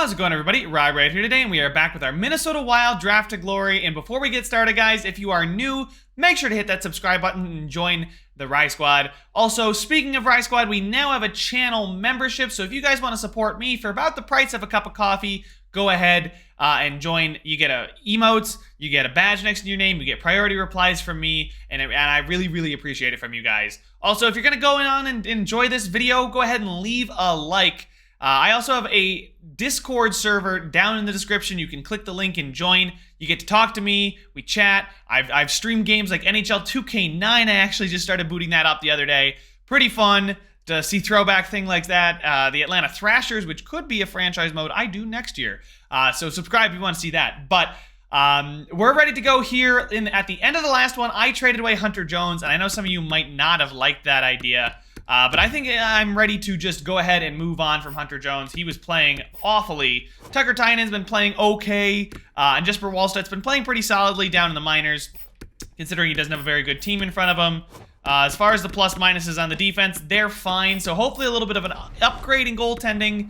How's it going, everybody? Rye right here today, and we are back with our Minnesota Wild Draft to Glory. And before we get started, guys, if you are new, make sure to hit that subscribe button and join the RyeSquad. Also, speaking of RyeSquad, we now have a channel membership, so if you guys want to support me for about the price of a cup of coffee, go ahead and join. You get emotes, you get a badge next to your name, you get priority replies from me, and I really, really appreciate it from you guys. Also, if you're going to go on and enjoy this video, go ahead and leave a like. I also have a Discord server down in the description. You can click the link and join. You get to talk to me. We chat. I've streamed games like NHL 2K9. I actually just started booting that up the other day. Pretty fun to see throwback thing like that. The Atlanta Thrashers, which could be a franchise mode, I do next year. So subscribe if you want to see that. But we're ready to go here. At the end of the last one, I traded away Hunter Jones, and I know some of you might not have liked that idea. But I think I'm ready to just go ahead and move on from Hunter Jones. He was playing awfully. Tucker Tynan's been playing okay. And Jesper Wallstedt's been playing pretty solidly down in the minors, considering he doesn't have a very good team in front of him. As far as the plus-minuses on the defense, they're fine. So hopefully a little bit of an upgrade in goaltending.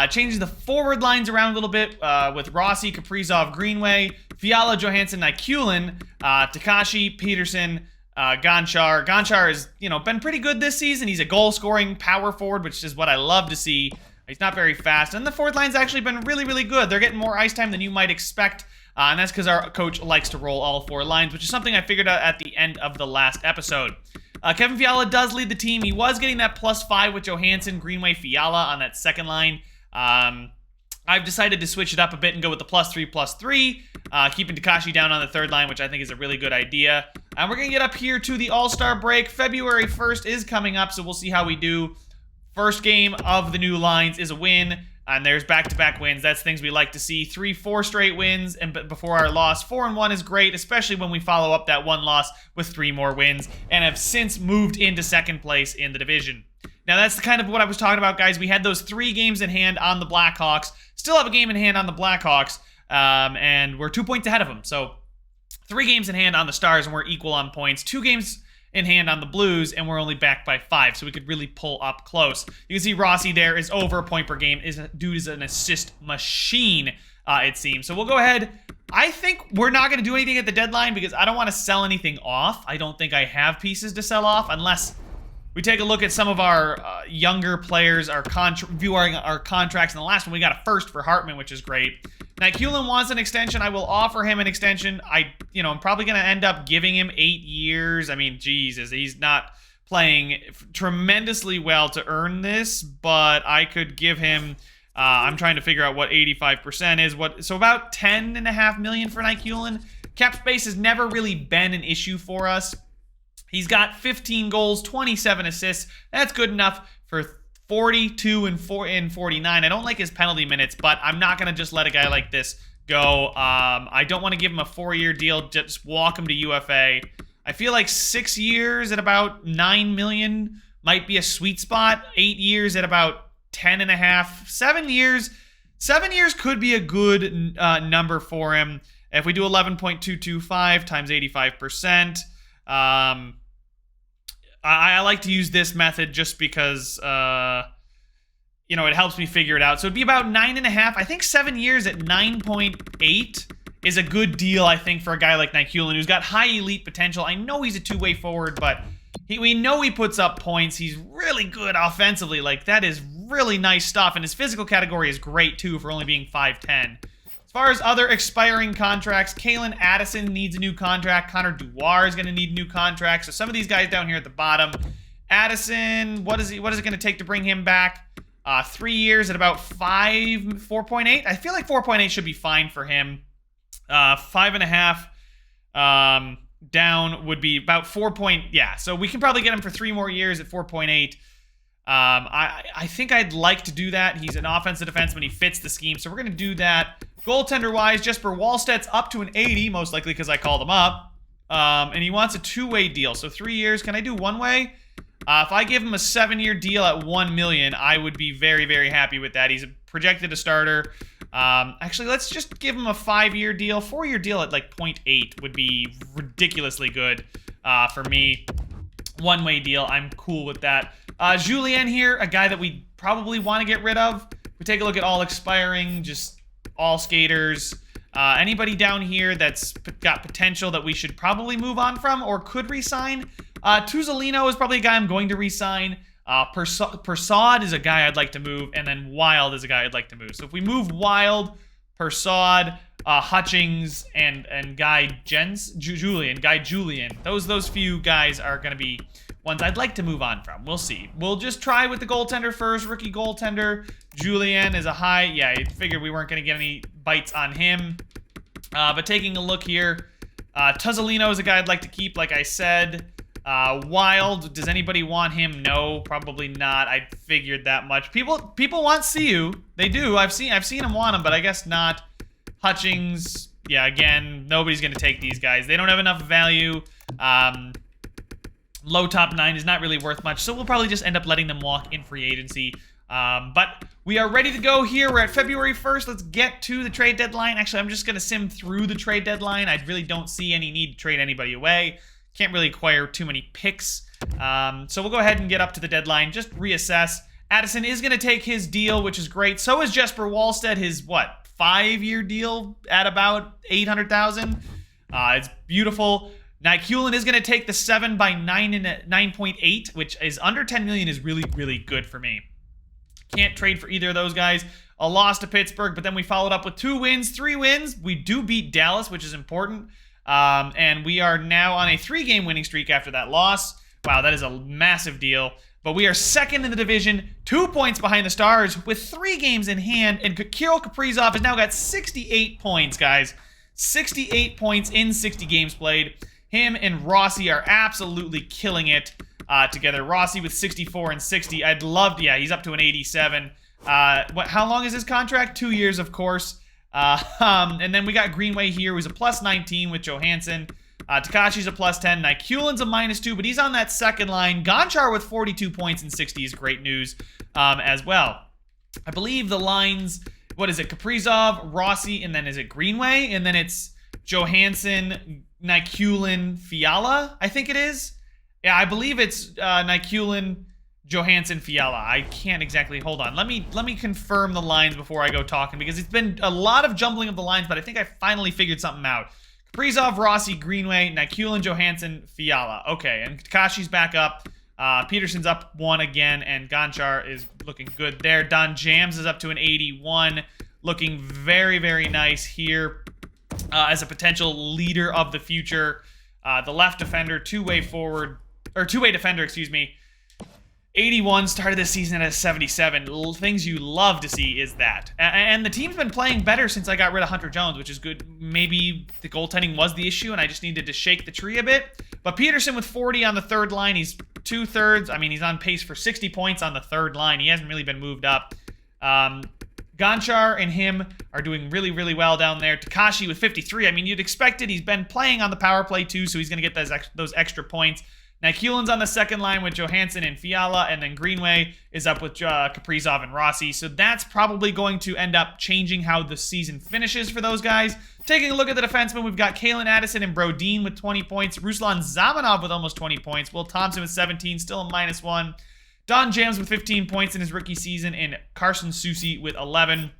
Changing the forward lines around a little bit with Rossi, Kaprizov, Greenway, Fiala, Johansson, Nykulin, Takashi, Peterson, Gonchar. Gonchar has, been pretty good this season. He's a goal-scoring power forward, which is what I love to see. He's not very fast. And the forward line's actually been really, really good. They're getting more ice time than you might expect. And that's because our coach likes to roll all four lines, which is something I figured out at the end of the last episode. Kevin Fiala does lead the team. He was getting that +5 with Johansson, Greenway, Fiala on that second line. I've decided to switch it up a bit and go with the +3/+3, keeping Takashi down on the third line, which I think is a really good idea. And we're going to get up here to the All-Star break. February 1st is coming up, so we'll see how we do. First game of the new lines is a win, and there's back-to-back wins. That's things we like to see. 3-4 straight wins and before our loss. 4-1 is great, especially when we follow up that one loss with 3 more wins and have since moved into second place in the division. Now, that's kind of what I was talking about, guys. We had those 3 games in hand on the Blackhawks. Still have a game in hand on the Blackhawks, and we're 2 points ahead of them. So 3 games in hand on the Stars, and we're equal on points. 2 games in hand on the Blues, and we're only back by 5, so we could really pull up close. You can see Rossi there is over a point per game. Dude is an assist machine, it seems. So we'll go ahead. I think we're not going to do anything at the deadline because I don't want to sell anything off. I don't think I have pieces to sell off unless we take a look at some of our younger players, viewing our contracts. In the last one, we got a first for Hartman, which is great. Nykulin wants an extension. I will offer him an extension. I'm probably going to end up giving him 8 years. I mean, Jesus, he's not playing tremendously well to earn this, but I could give him, I'm trying to figure out what 85% is. So about $10.5 million for Nykulin. Cap space has never really been an issue for us. He's got 15 goals, 27 assists. That's good enough for 42 and 49. I don't like his penalty minutes, but I'm not going to just let a guy like this go. I don't want to give him a 4-year deal, just walk him to UFA. I feel like 6 years at about $9 million might be a sweet spot. 8 years at about 10.5. 7 years. 7 years could be a good number for him. If we do 11.225 times 85%, I like to use this method just because, it helps me figure it out. So it'd be about 9.5. I think 7 years at 9.8 is a good deal, I think, for a guy like Nykulin, who's got high elite potential. I know he's a two-way forward, but we know he puts up points. He's really good offensively. Like, that is really nice stuff. And his physical category is great, too, for only being 5'10". As far as other expiring contracts, Kalen Addison needs a new contract. Connor Duar is going to need a new contract. So some of these guys down here at the bottom. Addison, what is it going to take to bring him back? 3 years at about 4.8. I feel like 4.8 should be fine for him. 5.5 down would be about 4. Yeah, so we can probably get him for 3 more years at 4.8. I think I'd like to do that. He's an offensive defenseman. He fits the scheme, so we're going to do that. Goaltender-wise, Jesper Wallstedt's up to an 80, most likely because I called him up. And he wants a 2-way deal, so 3 years. Can I do 1-way? If I give him a 7-year deal at $1 million, I would be very, very happy with that. He's projected a starter. Actually, let's just give him a 5-year deal. 4-year deal at like 0.8 would be ridiculously good for me. 1-way deal. I'm cool with that. Julien here, a guy that we probably want to get rid of. we take a look at all expiring, just all skaters. Anybody down here that's got potential that we should probably move on from or could re-sign. Tuzolino is probably a guy I'm going to re-sign. Persaud is a guy I'd like to move, and then Wild is a guy I'd like to move. So if we move Wild, Persaud, Hutchings, and Guy Julian, those few guys are going to be ones I'd like to move on from. We'll see. We'll just try with the goaltender first. Rookie goaltender. Julian is a high. Yeah, I figured we weren't going to get any bites on him. But taking a look here, Tuzolino is a guy I'd like to keep, like I said. Wild, does anybody want him? No, probably not. I figured that much. People want CU. They do. I've seen them want him, but I guess not. Hutchings, yeah, again, nobody's going to take these guys. They don't have enough value. Low top 9 is not really worth much, so we'll probably just end up letting them walk in free agency. But we are ready to go here. We're at February 1st. Let's get to the trade deadline. Actually, I'm just going to sim through the trade deadline. I really don't see any need to trade anybody away. Can't really acquire too many picks. So we'll go ahead and get up to the deadline. Just reassess. Addison is going to take his deal, which is great. So is Jesper Wallstedt, his, 5-year deal at about $800,000. It's beautiful. Nykulin is going to take the 7 by 9 and 9.8, which is under 10 million, is really, really good for me. Can't trade for either of those guys. A loss to Pittsburgh, but then we followed up with 2 wins, 3 wins. We do beat Dallas, which is important. And we are now on a 3-game winning streak after that loss. Wow, that is a massive deal. But we are second in the division, 2 points behind the Stars with 3 games in hand. And Kirill Kaprizov has now got 68 points, guys. 68 points in 60 games played. Him and Rossi are absolutely killing it together. Rossi with 64 and 60. I'd love to, yeah, he's up to an 87. How long is his contract? 2 years, of course. And then we got Greenway here, who's a plus 19 with Johansson. Takashi's a plus 10. Nykulin's a minus 2, but he's on that second line. Gonchar with 42 points and 60 is great news as well. I believe the lines, what is it? Kaprizov, Rossi, and then is it Greenway? And then it's Johansson, Nykulin, Fiala, I think it is. Yeah, I believe it's Nykulin, Johansson, Fiala. I can't exactly, hold on. Let me confirm the lines before I go talking, because it's been a lot of jumbling of the lines, but I think I finally figured something out. Kaprizov, Rossi, Greenway, Nykulin, Johansson, Fiala. Okay, and Takashi's back up. Peterson's up 1 again, and Gonchar is looking good there. Don Jams is up to an 81, looking very, very nice here as a potential leader of the future. The left defender, two-way defender, excuse me. 81, started this season at a 77. Things you love to see is that. And the team's been playing better since I got rid of Hunter Jones, which is good. Maybe the goaltending was the issue, and I just needed to shake the tree a bit. But Peterson with 40 on the third line. He's 2/3. I mean, he's on pace for 60 points on the third line. He hasn't really been moved up. Gonchar and him are doing really, really well down there. Takashi with 53. I mean, you'd expect it. He's been playing on the power play, too, so he's going to get those extra points. Nykulin's on the second line with Johansson and Fiala, and then Greenway is up with Kaprizov and Rossi. So that's probably going to end up changing how the season finishes for those guys. Taking a look at the defensemen, we've got Kalen Addison and Brodin with 20 points. Ruslan Zamanov with almost 20 points. Will Thompson with 17, still a -1. Don Jams with 15 points in his rookie season, and Carson Soucy with 11.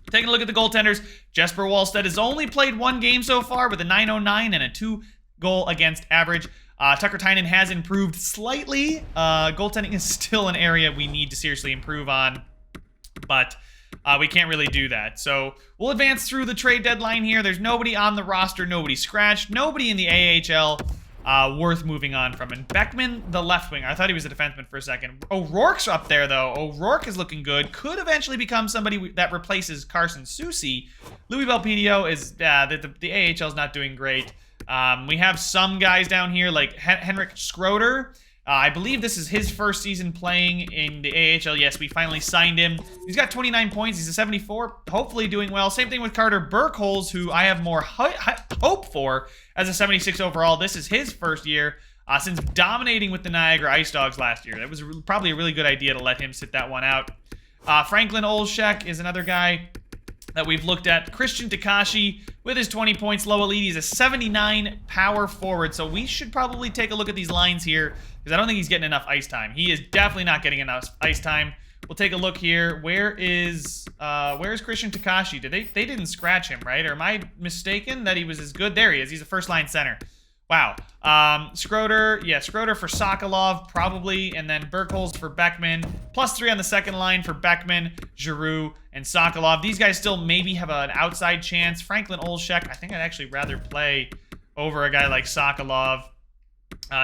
Taking a look at the goaltenders, Jesper Wallstedt has only played 1 game so far with a .909 and a 2-goal against average. Tucker Tynan has improved slightly. Goaltending is still an area we need to seriously improve on, but we can't really do that. So we'll advance through the trade deadline here. There's nobody on the roster, nobody scratched, nobody in the AHL worth moving on from. And Beckman, the left winger, I thought he was a defenseman for a second. O'Rourke's up there, though. O'Rourke is looking good. Could eventually become somebody that replaces Carson Soucy. Louis Belpedio is, the AHL is not doing great. We have some guys down here like Henrik Schroeder. I believe this is his first season playing in the AHL. Yes, we finally signed him. He's got 29 points. He's a 74. Hopefully doing well. Same thing with Carter Burkholz, who I have more hope for as a 76 overall. This is his first year since dominating with the Niagara Ice Dogs last year. That was probably a really good idea to let him sit that one out. Franklin Olszek is another guy that we've looked at. Christian Takashi with his 20 points, low elite. He's a 79 power forward, so we should probably take a look at these lines here because I don't think he's getting enough ice time. He is definitely not getting enough ice time. We'll take a look here. Where is Christian Takashi? They didn't scratch him, right? Or am I mistaken that he was as good? There he is. He's a first-line center. Wow. Schroeder, yeah, Schroeder for Sokolov, probably, and then Burkholz for Beckman. +3 on the second line for Beckman, Giroux, and Sokolov. These guys still maybe have an outside chance. Franklin Olszek, I think I'd actually rather play over a guy like Sokolov.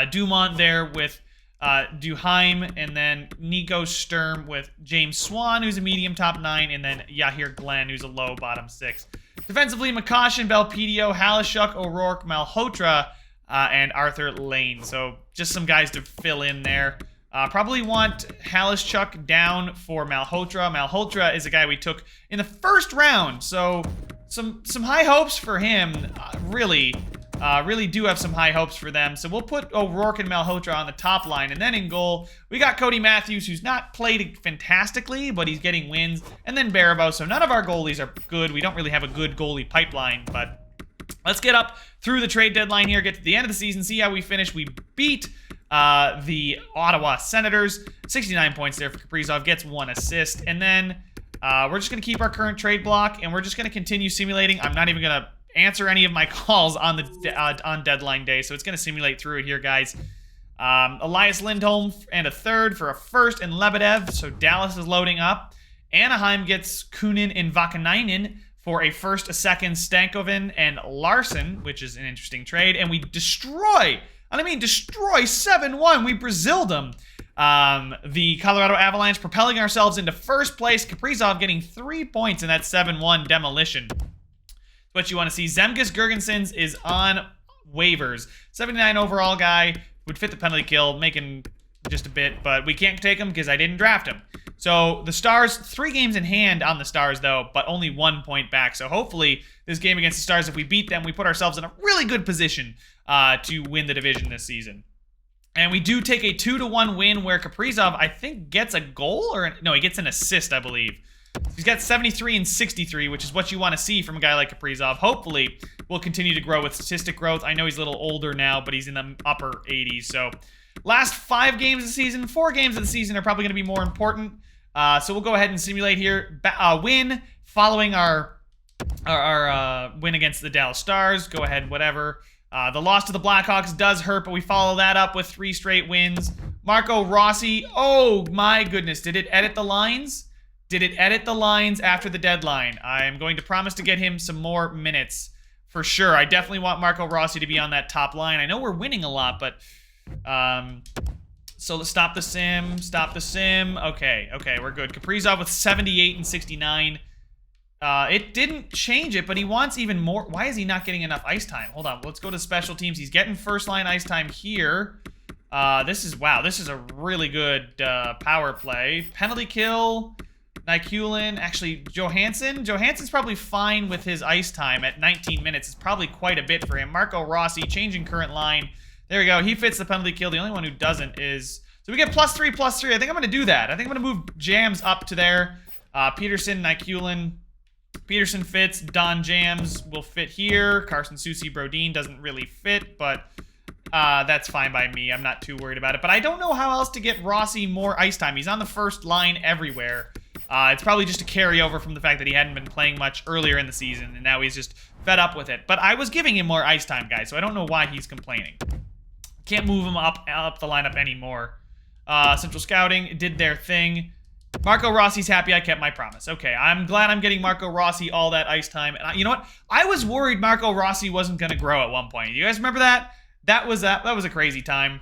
Dumont there with Duheim, and then Nico Sturm with James Swan, who's a medium top 9, and then Yahir Glenn, who's a low bottom 6. Defensively, McCoshen, Belpedio, Halishuk, O'Rourke, Malhotra, and Arthur Lane. So just some guys to fill in there. Probably want Halishuk down for Malhotra. Malhotra is a guy we took in the first round, so some high hopes for him. Really do have some high hopes for them. So we'll put O'Rourke and Malhotra on the top line. And then in goal, we got Cody Matthews, who's not played fantastically, but he's getting wins. And then Baribeau. So none of our goalies are good. We don't really have a good goalie pipeline, but let's get up through the trade deadline here, get to the end of the season, see how we finish. We beat the Ottawa Senators. 69 points there for Kaprizov, gets 1 assist. And then we're just going to keep our current trade block, and we're just going to continue simulating. I'm not even going to answer any of my calls on the on deadline day, so it's going to simulate through it here, guys. Elias Lindholm and a third for a first, and Lebedev, so Dallas is loading up. Anaheim gets Kunin and Vakanainen for a first, a second, Stankoven and Larson, which is an interesting trade. And we destroy, and I mean destroy 7-1. We Braziled them. The Colorado Avalanche propelling ourselves into first place. Kaprizov getting 3 points in that 7-1 demolition. What you want to see. Zemgus Girgensons is on waivers. 79 overall guy. Would fit the penalty kill. Making just a bit, but we can't take him because I didn't draft him. So the Stars, 3 games in hand on the Stars though, but only 1 point back. So hopefully this game against the Stars, if we beat them, we put ourselves in a really good position to win the division this season. And we do take a 2-1 win where Kaprizov, I think, gets a goal, or no, he gets an assist, I believe. He's got 73 and 63, which is what you want to see from a guy like Kaprizov. Hopefully, we'll continue to grow with statistic growth. I know he's a little older now, but he's in the upper 80s. So last 5 games of the season, 4 games of the season are probably going to be more important. So we'll go ahead and simulate here. Win following our win against the Dallas Stars. Go ahead, whatever. The loss to the Blackhawks does hurt, but we follow that up with 3 straight wins. Marco Rossi. Oh, my goodness. Did it edit the lines? Did it edit the lines after the deadline? I am going to promise to get him some more minutes for sure. I definitely want Marco Rossi to be on that top line. I know we're winning a lot, but so let's stop the sim. Stop the sim. Okay, we're good. Kaprizov with 78 and 69. It didn't change it, but he wants even more. Why is he not getting enough ice time? Hold on. Let's go to special teams. He's getting first line ice time here. This is a really good power play. Penalty kill. Nykulin, actually, Johansson's probably fine with his ice time at 19 minutes. It's probably quite a bit for him. Marco Rossi, changing current line. There we go. He fits the penalty kill. The only one who doesn't is... So we get +3, +3. I think I'm going to do that. I think I'm going to move Jams up to there. Peterson, Nykulin. Peterson fits. Don Jams will fit here. Carson Soucy Brodin doesn't really fit, but that's fine by me. I'm not too worried about it. But I don't know how else to get Rossi more ice time. He's on the first line everywhere. It's probably just a carryover from the fact that he hadn't been playing much earlier in the season, and now he's just fed up with it. But I was giving him more ice time, guys, so I don't know why he's complaining. Can't move him up the lineup anymore. Central Scouting did their thing. Marco Rossi's happy I kept my promise. Okay, I'm glad I'm getting Marco Rossi all that ice time. And you know what? I was worried Marco Rossi wasn't going to grow at one point. You guys remember that? That was a crazy time.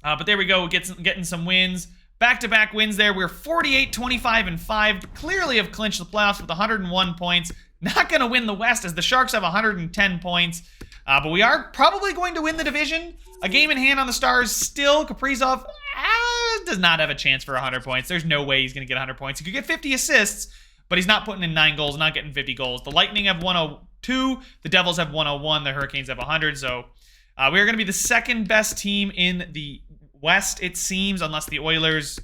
But there we go, getting some wins. Back-to-back wins there. We're 48, 25, and 5. Clearly have clinched the playoffs with 101 points. Not going to win the West as the Sharks have 110 points. But we are probably going to win the division. A game in hand on the Stars still. Kaprizov does not have a chance for 100 points. There's no way he's going to get 100 points. He could get 50 assists, but he's not putting in 9 goals, not getting 50 goals. The Lightning have 102. The Devils have 101. The Hurricanes have 100. So we are going to be the second best team in the West, it seems, unless the Oilers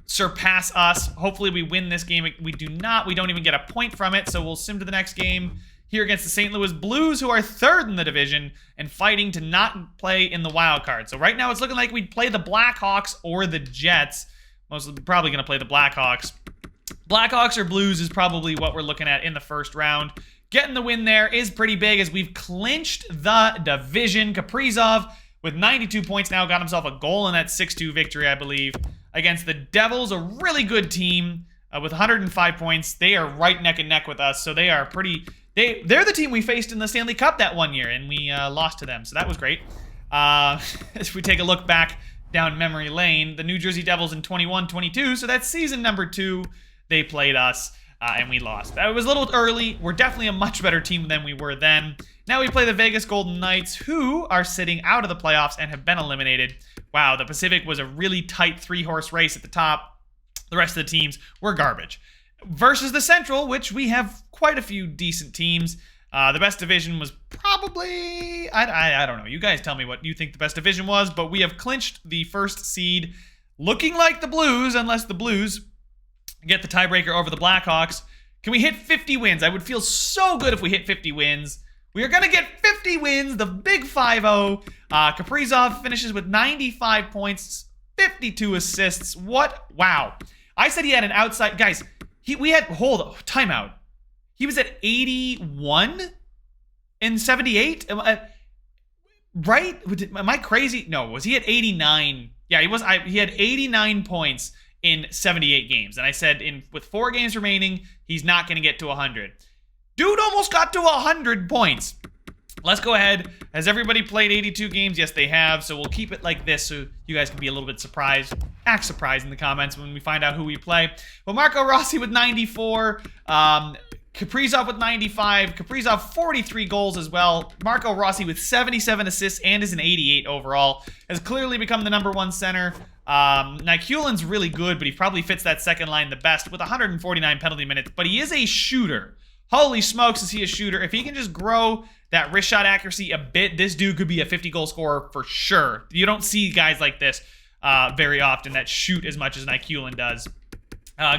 surpass us. Hopefully we win this game. We do not. We don't even get a point from it, so we'll sim to the next game here against the St. Louis Blues, who are 3rd in the division and fighting to not play in the wild card. So right now it's looking like we'd play the Blackhawks or the Jets. probably going to play the Blackhawks. Blackhawks or Blues is probably what we're looking at in the first round. Getting the win there is pretty big as we've clinched the division. Kaprizov with 92 points now got himself a goal in that 6-2 victory, I believe, against the Devils, a really good team with 105 points. They are right neck and neck with us, so they are pretty... They're the team we faced in the Stanley Cup that one year, and we lost to them, so that was great. As we take a look back down memory lane, the New Jersey Devils in 21-22, so that's season number 2, they played us. And we lost. That was a little early. We're definitely a much better team than we were then. Now we play the Vegas Golden Knights, who are sitting out of the playoffs and have been eliminated. Wow, the Pacific was a really tight 3-horse race at the top. The rest of the teams were garbage. Versus the Central, which we have quite a few decent teams. The best division was probably... I don't know. You guys tell me what you think the best division was, but we have clinched the first seed, looking like the Blues, unless the Blues get the tiebreaker over the Blackhawks. Can we hit 50 wins? I would feel so good if we hit 50 wins. We are going to get 50 wins, the big 5-0. Kaprizov finishes with 95 points, 52 assists. What? Wow. I said he had an outside... Guys, timeout. He was at 81 in 78? Right? Am I crazy? No, was he at 89? Yeah, he was. He had 89 points in 78 games. And I said with 4 games remaining, he's not going to get to 100. Dude almost got to 100 points. Let's go ahead. Has everybody played 82 games? Yes, they have. So we'll keep it like this so you guys can be a little bit surprised. Act surprised in the comments when we find out who we play. Well, Marco Rossi with 94. Kaprizov with 95. Kaprizov 43 goals as well. Marco Rossi with 77 assists and is an 88 overall. Has clearly become the #1 center. Nykulin's really good, but he probably fits that second line the best with 149 penalty minutes. But he is a shooter. Holy smokes, is he a shooter. If he can just grow that wrist shot accuracy a bit, this dude could be a 50-goal scorer for sure. You don't see guys like this very often that shoot as much as Nykulin does.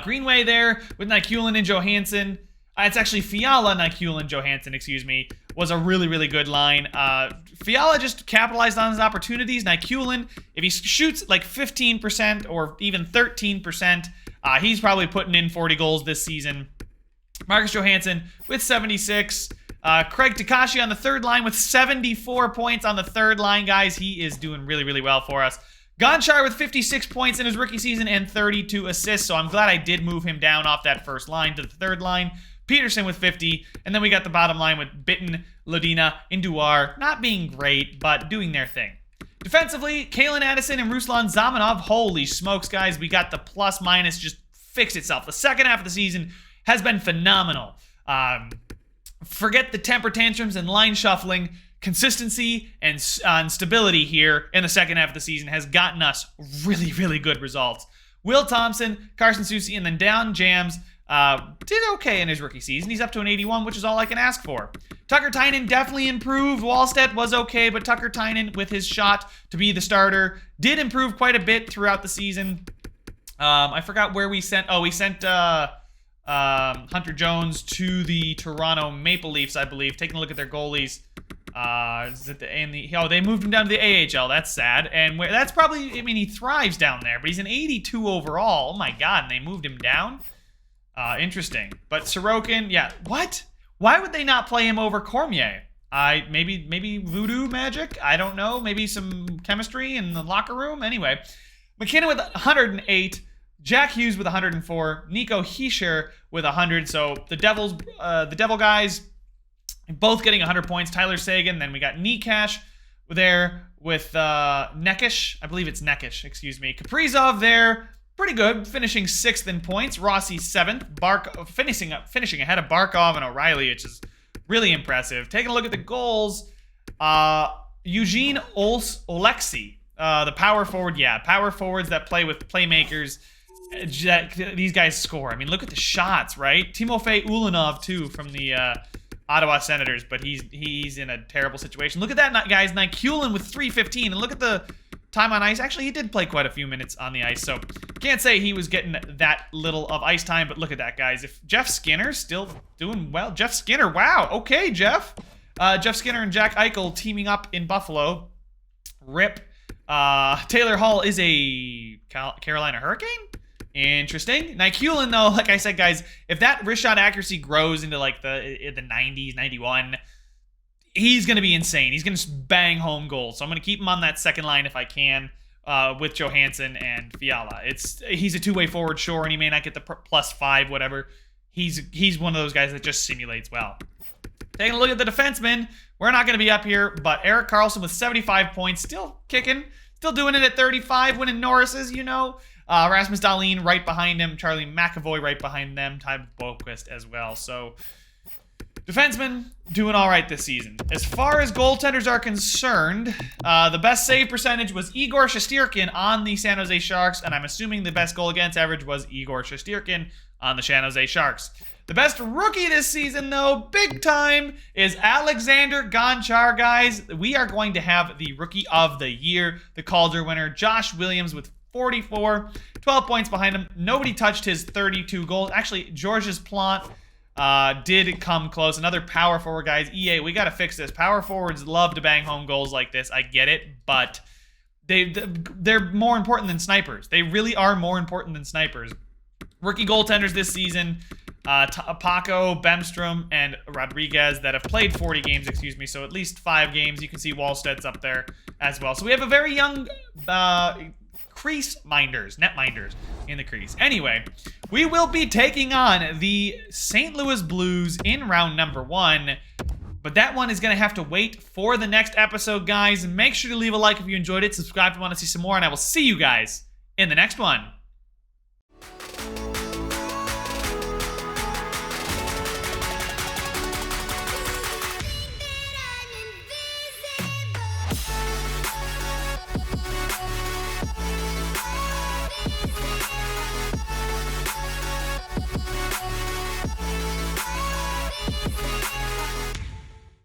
Greenway there with Nykulin and Johansson. It's actually Fiala, Nykulin, Johansson, excuse me, was a really, really good line. Fiala just capitalized on his opportunities. Nykulin, if he shoots like 15% or even 13%, he's probably putting in 40 goals this season. Marcus Johansson with 76. Craig Takashi on the third line with 74 points on the third line, guys. He is doing really, really well for us. Gonchar with 56 points in his rookie season and 32 assists, so I'm glad I did move him down off that first line to the third line. Peterson with 50, and then we got the bottom line with Bitten, Ladina, and Duar, not being great, but doing their thing. Defensively, Kalen Addison and Ruslan Zamanov, holy smokes, guys, we got the plus-minus just fixed itself. The second half of the season has been phenomenal. Forget the temper tantrums and line shuffling. Consistency and stability here in the second half of the season has gotten us really, really good results. Will Thompson, Carson Soucy, and then Down Jams did okay in his rookie season. He's up to an 81, which is all I can ask for. Tucker Tynan definitely improved. Wallstedt was okay, but Tucker Tynan, with his shot to be the starter, did improve quite a bit throughout the season. I forgot where we sent... Oh, we sent Hunter Jones to the Toronto Maple Leafs, I believe. Taking a look at their goalies. They moved him down to the AHL. That's sad. And that's probably... I mean, he thrives down there, but he's an 82 overall. Oh, my God. And they moved him down? Interesting. But Sorokin, yeah. What? Why would they not play him over Cormier? Maybe voodoo magic? I don't know. Maybe some chemistry in the locker room? Anyway. McKinnon with 108. Jack Hughes with 104. Nico Hischier with 100. So the Devil guys both getting 100 points. Tyler Sagan. Then we got Nikash there with Nekish. I believe it's Nekish. Excuse me. Kaprizov there. Pretty good, finishing 6th in points. Rossi 7th. Finishing ahead of Barkov and O'Reilly, which is really impressive. Taking a look at the goals, Eugene Oleksy, the power forward. Yeah, power forwards that play with playmakers. These guys score. I mean, look at the shots, right? Timofey Ulanov too from the Ottawa Senators, but he's in a terrible situation. Look at that, guys. Nykulin with 315, and look at the time on ice. Actually, he did play quite a few minutes on the ice, so can't say he was getting that little of ice time, but look at that, guys. If Jeff Skinner's still doing well. Jeff Skinner, wow. Okay, Jeff. Jeff Skinner and Jack Eichel teaming up in Buffalo. RIP. Taylor Hall is a Carolina Hurricane? Interesting. Nykulin, though, like I said, guys, if that wrist shot accuracy grows into like the 90s, 91, he's going to be insane. He's going to bang home goals. So I'm going to keep him on that second line if I can with Johansson and Fiala. He's a two-way forward, sure, and he may not get the +5, whatever. He's one of those guys that just simulates well. Taking a look at the defensemen, we're not going to be up here, but Erik Karlsson with 75 points, still kicking, still doing it at 35, winning Norris's, you know. Rasmus Dahlin right behind him, Charlie McAvoy right behind them, Ty Boquist as well. So, defensemen doing all right this season. As far as goaltenders are concerned, the best save percentage was Igor Shesterkin on the San Jose Sharks, and I'm assuming the best goal against average was Igor Shesterkin on the San Jose Sharks. The best rookie this season, though, big time, is Alexander Gonchar, guys. We are going to have the Rookie of the Year, the Calder winner, Josh Williams with 44, 12 points behind him. Nobody touched his 32 goals. Actually, Georges Plante did come close. Another power forward, guys. EA, we got to fix this. Power forwards love to bang home goals like this. I get it, but they're more important than snipers. They really are more important than snipers. Rookie goaltenders this season, Paco, Bemstrom, and Rodriguez that have played 40 games, so at least 5 games. You can see Wallstedt's up there as well. So we have a very young crease minders, net minders in the crease. Anyway, we will be taking on the St. Louis Blues in round number 1. But that one is going to have to wait for the next episode, guys. Make sure to leave a like if you enjoyed it. Subscribe if you want to see some more, and I will see you guys in the next one.